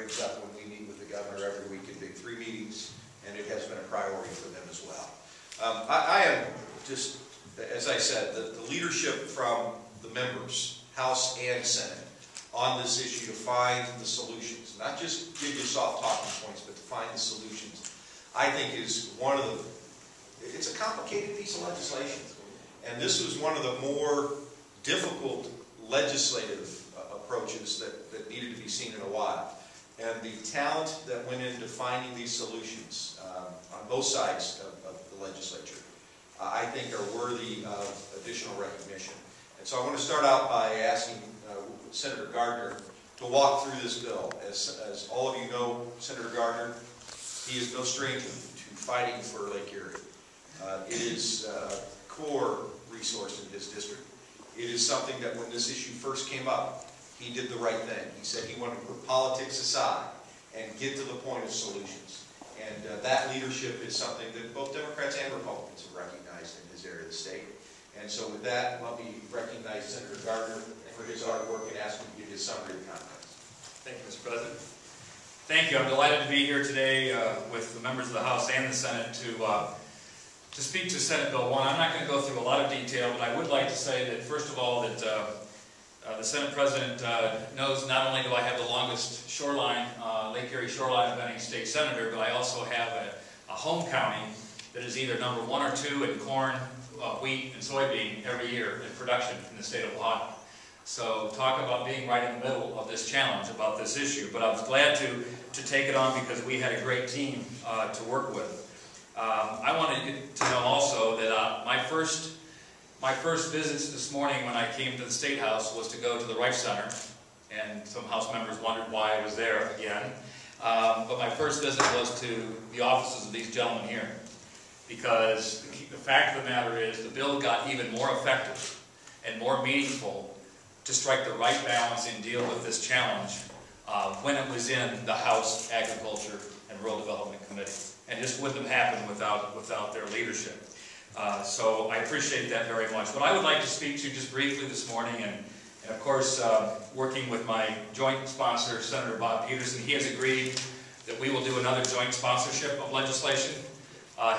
brings up when we meet with the governor every week in Big 3 meetings, and it has been a priority for them as well. I am just, as I said, the leadership from the members, House and Senate, on this issue to find the solutions, not just give you soft talking points, but to find the solutions, I think is one of the, it's a complicated piece of legislation. And this was one of the more difficult legislative approaches that needed to be seen in a while. And the talent that went into finding these solutions on both sides of the legislature, I think are worthy of additional recognition. And so I want to start out by asking Senator Gardner to walk through this bill. As all of you know, Senator Gardner, he is no stranger to fighting for Lake Erie. It is a core resource in his district. It is something that when this issue first came up, he did the right thing. He said he wanted to put politics aside and get to the point of solutions. And that leadership is something that both Democrats and Republicans have recognized in his area of the state. And so with that, let me recognize Senator Gardner for his hard work and ask him to give his summary of comments. Thank you, Mr. President. Thank you. I'm delighted to be here today with the members of the House and the Senate to speak to Senate Bill 1. I'm not going to go through a lot of detail, but I would like to say that, first of all, that the Senate President knows not only do I have the longest shoreline, Lake Erie shoreline of any state senator, but I also have a home county that is either number 1 or 2 in corn, wheat, and soybean every year in production in the state of Ohio. So talk about being right in the middle of this challenge about this issue. But I was glad to take it on because we had a great team to work with. I wanted to know also that my first visits this morning when I came to the State House was to go to the Rife Center, and some House members wondered why I was there again. But my first visit was to the offices of these gentlemen here, because the fact of the matter is the bill got even more effective and more meaningful to strike the right balance and deal with this challenge when it was in the House Agriculture and Rural Development Committee. And just wouldn't have happened without their leadership. So I appreciate that very much. What I would like to speak to just briefly this morning, and of course working with my joint sponsor, Senator Bob Peterson, he has agreed that we will do another joint sponsorship of legislation.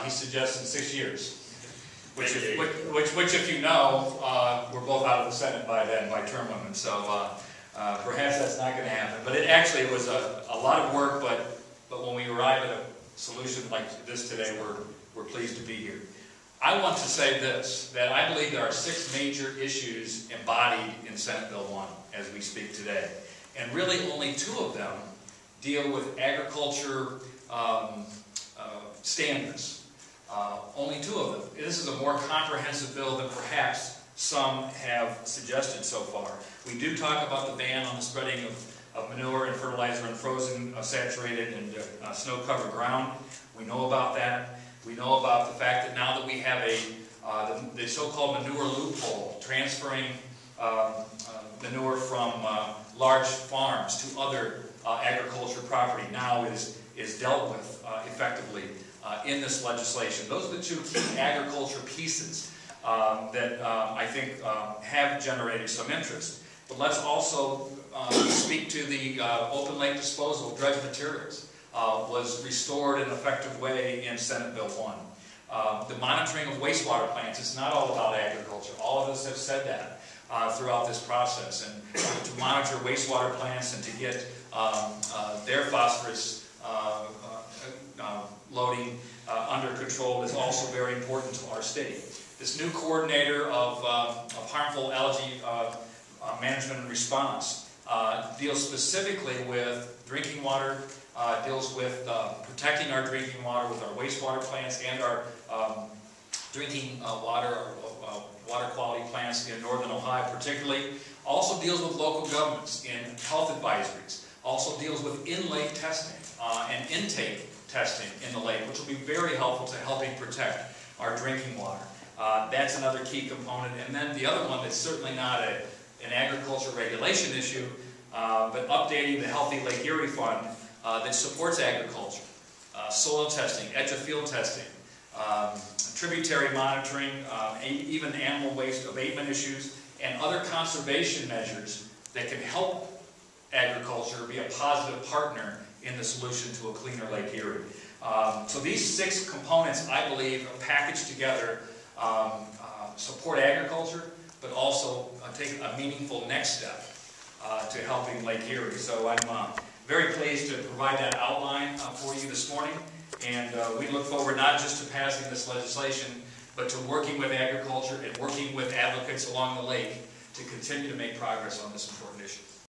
He suggests in 6 years. Which if you know, we're both out of the Senate by then, by term limits. So perhaps that's not going to happen. But it actually was a lot of work, but when we arrive at a solution like this today, we're pleased to be here. I want to say this, that I believe there are 6 major issues embodied in Senate Bill 1 as we speak today. And really only 2 of them deal with agriculture standards. Only 2 of them. This is a more comprehensive bill than perhaps some have suggested so far. We do talk about the ban on the spreading of manure and fertilizer in frozen, saturated, and snow-covered ground. We know about that. We know about the fact that now that we have the so-called manure loophole, transferring manure from large farms to other agriculture property now is dealt with effectively in this legislation. Those are the 2 key agriculture pieces that I think have generated some interest. But let's also speak to the open lake disposal of dredge materials. Was restored in an effective way in Senate Bill 1. The monitoring of wastewater plants is not all about agriculture. All of us have said that throughout this process. And to monitor wastewater plants and to get their phosphorus loading under control is also very important to our state. This new coordinator of harmful algae management and response deals specifically with drinking water, deals with protecting our drinking water with our wastewater plants and our drinking water quality plants in northern Ohio particularly. Also deals with local governments in health advisories. Also deals with in-lake testing and intake testing in the lake, which will be very helpful to helping protect our drinking water. That's another key component. And then the other one that's certainly not an agriculture regulation issue, but updating the Healthy Lake Erie Fund that supports agriculture, soil testing, edge of field testing, tributary monitoring, even animal waste abatement issues, and other conservation measures that can help agriculture, be a positive partner in the solution to a cleaner Lake Erie. So these 6 components, I believe, are packaged together, support agriculture, but also take a meaningful next step to helping Lake Erie. So I'm very pleased to provide that outline for you this morning, and we look forward not just to passing this legislation, but to working with agriculture and working with advocates along the lake to continue to make progress on this important